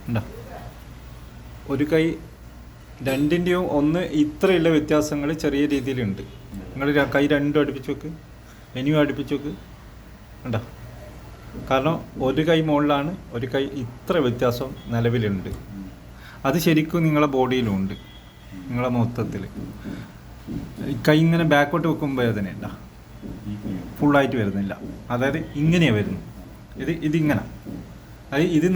ഉണ്ടോ? ഒരു കൈ രണ്ടിൻ്റെയും ഒന്ന് ഇത്രയുള്ള വ്യത്യാസങ്ങൾ ചെറിയ രീതിയിലുണ്ട്. നിങ്ങൾ കൈ രണ്ടും അടുപ്പിച്ച് വെക്ക്, ഇനിയും അടുപ്പിച്ച് വെക്ക്. ഉണ്ടോ? കാരണം ഒരു കൈ മുകളിലാണ്, ഒരു കൈ ഇത്ര വ്യത്യാസം നിലവിലുണ്ട്. അത് ശരിക്കും നിങ്ങളെ ബോഡിയിലുണ്ട്, നിങ്ങളെ മൊത്തത്തിൽ. കൈ ഇങ്ങനെ ബാക്കോട്ട് വെക്കുമ്പോൾ വേദനയുണ്ട, ഫുള്ളായിട്ട് വരുന്നില്ല. അതായത് ഇങ്ങനെയാണ് വരുന്നത്. ഇതിങ്ങനെ, അത് ഇത്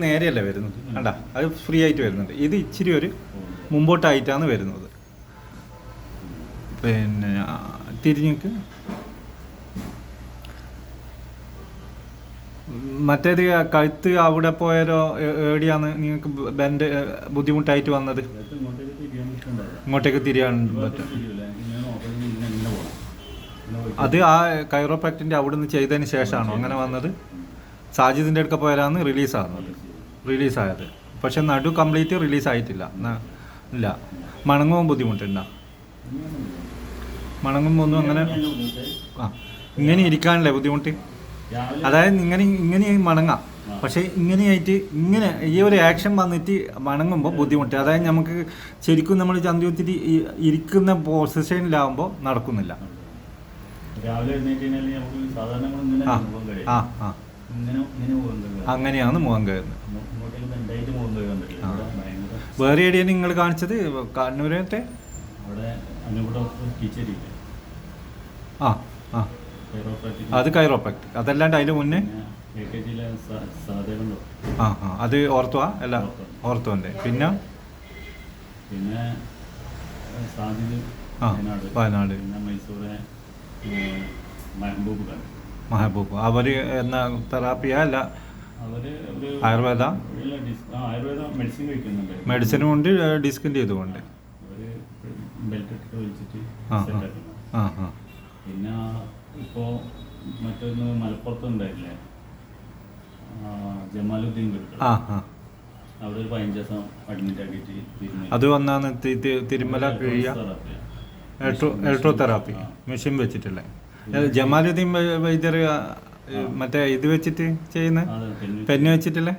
നേരെയല്ല വരുന്നത്. കണ്ട, അത് ഫ്രീ ആയിട്ട് വരുന്നുണ്ട്. ഇത് ഇച്ചിരി ഒരു മുമ്പോട്ടായിട്ടാണ് വരുന്നത്. പിന്നെ തിരിഞ്ഞിക്ക് മറ്റേത് കഴുത്ത് അവിടെ പോയാലോ എവിടെയാണ് നിങ്ങൾക്ക് ബെൻഡ് ബുദ്ധിമുട്ടായിട്ട് വന്നത്? ഇങ്ങോട്ടേക്ക് തിരിയാൻ പറ്റും. അത് ആ കൈറോപ്രാക്റ്റിൻ്റെ അവിടെ നിന്ന് ചെയ്തതിന് ശേഷമാണോ അങ്ങനെ വന്നത്? സാജിദിൻ്റെ അടുക്ക പോയാലാണ് റിലീസായത്. പക്ഷെ നടു കംപ്ലീറ്റ് റിലീസായിട്ടില്ല. ഇല്ല, മണങ്ങുമ്പോൾ ബുദ്ധിമുട്ടുണ്ടോ? മണങ്ങുമ്പോൾ ഒന്നും അങ്ങനെ ഇങ്ങനെ ഇരിക്കാനല്ലേ ബുദ്ധിമുട്ട്? അതായത് ഇങ്ങനെ മണങ്ങാം, പക്ഷേ ഇങ്ങനെയായിട്ട് ഇങ്ങനെ ഈ ഒരു ആക്ഷൻ വന്നിട്ട് മണങ്ങുമ്പോൾ ബുദ്ധിമുട്ട്. അതായത് നമുക്ക് ശരിക്കും നമ്മൾ ചന്തിയൊത്തിരി ഇരിക്കുന്ന പൊസിഷനിലാവുമ്പോൾ നടക്കുന്നില്ല. അങ്ങനെയാണ് മുഖം കയറുന്നത്. വേറെ എവിടെയാണ് നിങ്ങൾ കാണിച്ചത്? കണ്ണൂരത്തെ അത് കൈറോപ്രാക്ട്. അതല്ലാണ്ട് അതിന് മുന്നേ അത് ഓർത്തോ? അല്ല, ഓർത്തോൻ്റെ. പിന്നെ വയനാട് മഹബൂബ്. അവര് എന്നാ തെറാപ്പിയാ? അല്ല, ആയുർവേദ മെഡിസിനും ഉണ്ട്, ഡിസ്കിൻ്റെ ഇതുകൊണ്ട്. പിന്നെ ഇപ്പോൾ മറ്റൊന്ന് മലപ്പുറത്തുണ്ടായില്ലേ, ജമാലുദ്ദീൻ ഗുരുക്കൾ, അവിടെ ഒരു 15 ദിവസം അഡ്മിറ്റ് ആക്കിയിട്ട് അത് വന്നാണ് തിരുമല കഴിയ ഇലക്ട്രോതെറാപ്പി മെഷീൻ വെച്ചിട്ടില്ലേ? ജമാലുദ്ദീൻ വൈദ്യർ മറ്റേ ഇത് വെച്ചിട്ട് ചെയ്യുന്ന പെന്ന് വെച്ചിട്ടില്ലേ?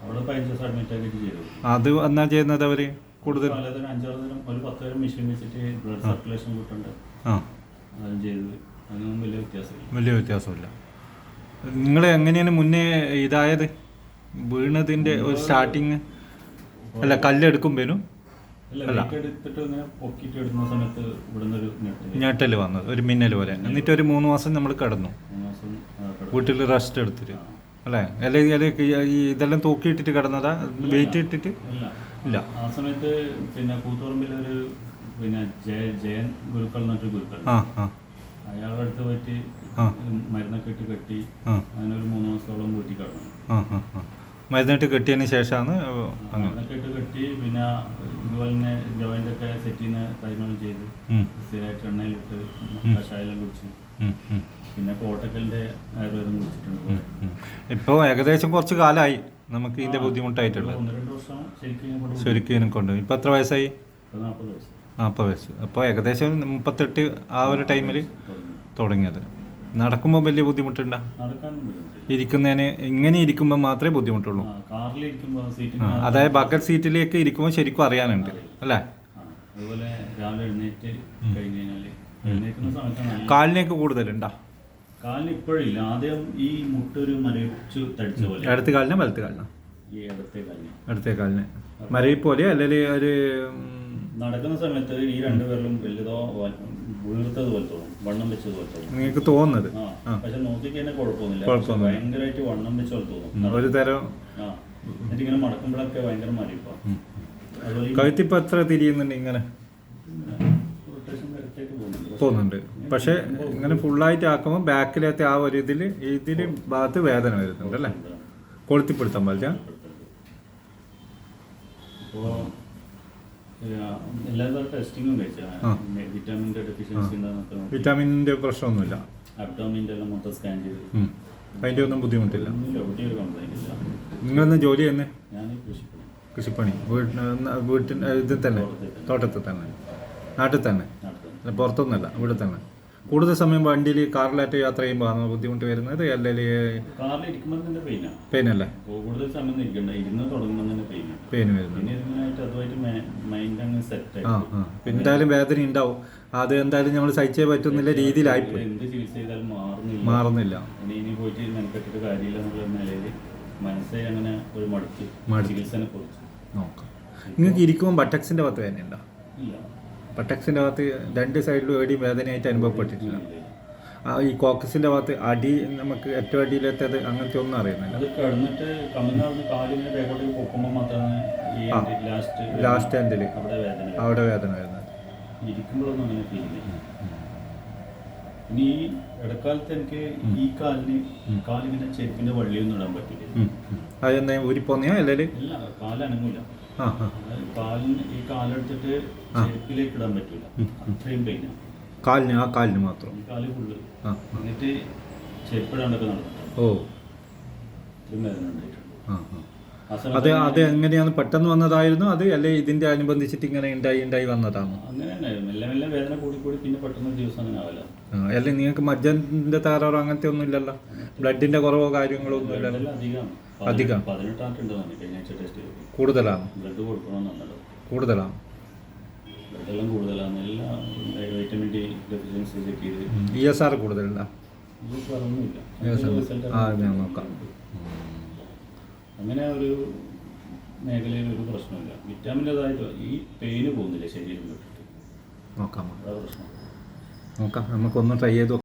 അവിടെ 15 ദിവസം അഡ്മിറ്റ് ആക്കിയിട്ട് ചെയ്തു. അത് എന്നാ ചെയ്യുന്നത് അവര് കൂടുതൽ? 5-6 ദിനം ഒരു 10 ദിവസം മെഷീൻ വെച്ചിട്ട് ബ്ലഡ് സർക്കുലേഷൻ കൂട്ടുണ്ട്. അതും ചെയ്തത്. അതിനൊന്നും വലിയ വ്യത്യാസമില്ല. നിങ്ങൾ എങ്ങനെയാണ് മുന്നേ ഇതായത്? വീണതിൻ്റെ ഒരു സ്റ്റാർട്ടിങ് അല്ല, കല്ലെടുക്കുമ്പോഴും ഞെട്ടൽ വന്നത്, ഒരു മിന്നൽ പോലെ. എന്നിട്ട് ഒരു 3 മാസം നമ്മൾ കിടന്നു വീട്ടിൽ റെസ്റ്റ് എടുത്തിട്ട് അല്ലേ? അല്ലെങ്കിൽ ഇതെല്ലാം തൂക്കിയിട്ടിട്ട് കിടന്നതാ? വെയിറ്റ് ഇട്ടിട്ട്? ഇല്ല, ആ സമയത്ത് പിന്നെ കൂത്തുപറമ്പിലൊരു ജയൻ ഗുരുക്കൾ എന്നിട്ട് ഗുരുക്കൾ, അയാളുടെ അടുത്ത് പോയിട്ട് മരുന്നൊക്കെ ഇട്ട് കെട്ടി അതിനൊരു 3 മാസത്തോളം വീട്ടിൽ കിടന്നു. മരുന്നിട്ട് കെട്ടിയതിന് ശേഷമാണ് മരുന്നൊക്കെ ഇട്ട് കെട്ടി. പിന്നെ ഇതുപോലെ തന്നെ ജോയിന്റ് ഒക്കെ സെറ്റ് ചെയ്യുന്ന കാര്യങ്ങളും ചെയ്ത് സ്ഥിരമായിട്ട് എണ്ണയിലിട്ട് കഷായം കുടിച്ച്. പിന്നെ കോട്ടക്കലിന്റെ ആയുർവേദം കുടിച്ചിട്ടുണ്ട്. ഇപ്പോൾ ഏകദേശം കുറച്ച് കാലമായി നമുക്ക് ഇതിന്റെ ബുദ്ധിമുട്ടായിട്ടുള്ളത്. 1-2 വർഷം ശരിക്കും കൊണ്ട്. ഇപ്പം എത്ര വയസ്സായി? 40 വയസ്സ്. അപ്പോൾ ഏകദേശം 38 ആ ഒരു ടൈമിൽ തുടങ്ങിയത്. നടക്കുമ്പോൾ വലിയ ബുദ്ധിമുട്ടുണ്ടോ? ഇരിക്കുന്നതിന് ഇങ്ങനെ ഇരിക്കുമ്പോൾ മാത്രമേ ബുദ്ധിമുട്ടുള്ളൂ. അതായത് ബക്കറ്റ് സീറ്റിലേക്ക് ഇരിക്കുമ്പോൾ ശരിക്കും അറിയാനുണ്ട് അല്ലേ? കാലിനേക്ക് കൂടുതലുണ്ടോ? കാലിന് ഇപ്പോഴില്ല. ആദ്യം ഈ മുട്ടൊരു മരവിച്ചു തടിച്ച പോലെ. ഇടത്ത് കാലിന് വലത്ത് കാലിന്? ഇടത്തെ കാലിന് മരവിപ്പ് പോലെ. അല്ലെങ്കിൽ ഒരു നടക്കുന്ന സമയത്ത് ഈ 2 പേരിലും വലുതോ വീർത്തത് പോലെ തോന്നും, വണ്ണം വെച്ചത് പോലെ തോന്നും. നിങ്ങൾക്ക് തോന്നുന്നത്? പക്ഷെ നോക്കിക്കഴിഞ്ഞാൽ കുഴപ്പമൊന്നുമില്ല. ഭയങ്കരമായിട്ട് വണ്ണം വെച്ച പോലെ തോന്നും. ഒരു തരം എന്നിട്ടിങ്ങനെ മടക്കുമ്പോഴൊക്കെ ഭയങ്കര മരവിപ്പാ. കഴുത്തിപ്പോൾ എത്ര തിരിയുന്നുണ്ട്? ഇങ്ങനെ പോകുന്നുണ്ട്. പക്ഷെ ഇങ്ങനെ ഫുള്ളായിട്ട് ആക്കുമ്പോൾ ബാക്കിലത്തെ ആ ഒരു ഇതിൽ ഭാഗത്ത് വേദന വരുന്നുണ്ട് അല്ലേ? കൊളുത്തിപ്പെടുത്താൻ പാടില്ല. വിറ്റാമിൻ്റെ പ്രശ്നമൊന്നുമില്ല. അതിൻ്റെ ഒന്നും ബുദ്ധിമുട്ടില്ല. നിങ്ങളെന്ന് ജോലി ചെയ്യുന്നത്? കൃഷിപ്പണി. വീട്ടിൽ ഇതിൽ തന്നെ, തോട്ടത്തിൽ തന്നെ, നാട്ടിൽ തന്നെ, പുറത്തൊന്നുമല്ല, ഇവിടെ തന്നെ. കൂടുതൽ സമയം വണ്ടിയിൽ കാറിലായിട്ട് യാത്ര ചെയ്യുമ്പോൾ ആണോ ബുദ്ധിമുട്ട് വരുന്നത് അല്ലെങ്കിൽ കാറിൽ ഇരിക്കുമ്പോൾ തന്നെ പെയിനാണ്. പെയിനല്ലേ? കൂടുതൽ സമയം ഇരിക്കണ്ട, ഇരുന്ന് തുടങ്ങുമ്പോൾ തന്നെ പെയിനാണ്. പെയിൻ വരുന്നത് പിന്നെ ഇതിനായിട്ട് അതുമായിട്ട് മൈൻഡ് അങ്ങ് സെറ്റ് ആ ആയി. ആ പിന്നെ എന്തായാലും വേദന ഉണ്ടാവും. അത് എന്തായാലും നമ്മൾ സഹിച്ചേ പറ്റുന്നില്ല രീതിയിലായിപ്പോയി. എന്ത് ചികിത്സ ചെയ്താലും മാറുന്നില്ല. ഇനി പോയിട്ട് മെനക്കെട്ടിട്ട് കാര്യമില്ല എന്നുള്ള നിലയിൽ മനസ്സേ അങ്ങനെ ഒരു മടുത്ത് ചികിത്സനെ കുറിച്ച് നോക്കാം. നിങ്ങൾക്ക് ഇരിക്കുമ്പോൾ ബട്ടക്സിൻ്റെ ഭാഗത്ത് വേദന ഉണ്ടോ? ഇല്ല. ബട്ടക്സിൻ്റെ ഭാഗത്ത് രണ്ട് സൈഡിലും എവിടെയും വേദനയായിട്ട് അനുഭവപ്പെട്ടിട്ടില്ല. ഈ കോക്കസിൻ്റെ ഭാഗത്ത് അടി നമുക്ക് ഏറ്റവും അടിയിലെത്തത് അങ്ങനത്തെ ഒന്നും അറിയുന്നില്ല. അത് കിടന്നിട്ട് കമ്മിന്ന് കാലിങ്ങനെ ബാക്കോട്ട് പൊക്കുമ്പോൾ മാത്രമാണ് ഈ ലാസ്റ്റ് എൻഡിൽ അവിടെ വേദന വരുന്നത്. ഇരിക്കുമ്പോഴൊന്നും അങ്ങനെ ഫീൽ ചെയ്യില്ല. ഇനി ഈ ഇടക്കാലത്ത് എനിക്ക് ഈ കാലിങ്ങനെ ചെരുപ്പിന്റെ വള്ളിയൊന്നും ഇടാൻ പറ്റില്ല. അതെന്താ ഊരിപ്പോന്നിയാ അല്ലെങ്കിൽ? ഇല്ല, കാലനങ്ങൂല. കാലിന് ഈ കാലെടുത്തിട്ട് ചെരുപ്പിലേക്ക് ഇടാൻ പറ്റില്ല, അത്രയും പെയിനാണ്. കാലിന് മാത്രം? കാല് ഫുള്ള്. എന്നിട്ട് ചെരുപ്പിടാണ്ടൊക്കെ നടന്നിട്ടുണ്ട്. ഓ, ഇത്രയും വേദന ഉണ്ടായിട്ടുണ്ട്. അത് എങ്ങനെയാണ് പെട്ടെന്ന് വന്നതായിരുന്നു അത്, അല്ലെ ഇതിന്റെ അനുബന്ധിച്ചിട്ട് ഇങ്ങനെ ഉണ്ടായി വന്നതാണോ? അങ്ങനെ തന്നെ മെല്ലെ മെല്ലെ വേദന കൂടി പിന്നെ പെട്ടെന്ന് ഒരു ദിവസം അങ്ങനെ ആവില്ല. അല്ലെ നിങ്ങൾക്ക് മജ്ജന്റെ തകരാറോ അങ്ങനത്തെ ഒന്നും ഇല്ലല്ലോ? ബ്ലഡിന്റെ കുറവോ കാര്യങ്ങളോ ഒന്നും ഇല്ലല്ലോ? അധികം 18 കഴിഞ്ഞ ടെസ്റ്റ് കൂടുതലാണ്? ബ്ലഡ് കൊടുക്കണമെന്നുണ്ടല്ലോ. കൂടുതലാണ്? ബ്ലഡെല്ലാം കൂടുതലാണ്. എല്ലാം വൈറ്റമിൻ ഡി ഡെഫിഷ്യൻസി ചെക്ക് ചെയ്ത്. ESR കൂടുതലുണ്ടോ? ഒന്നുമില്ല. ഞാൻ നോക്കാം. അങ്ങനെ ഒരു മേഖലയിൽ ഒരു പ്രശ്നമില്ല. വിറ്റാമിൻ്റെതായിട്ട് ഈ പെയിന് പോകുന്നില്ല ശരീരം വിട്ടിട്ട്. നോക്കാം അതാ പ്രശ്നം. നോക്കാം, നമുക്കൊന്ന് ട്രൈ ചെയ്ത്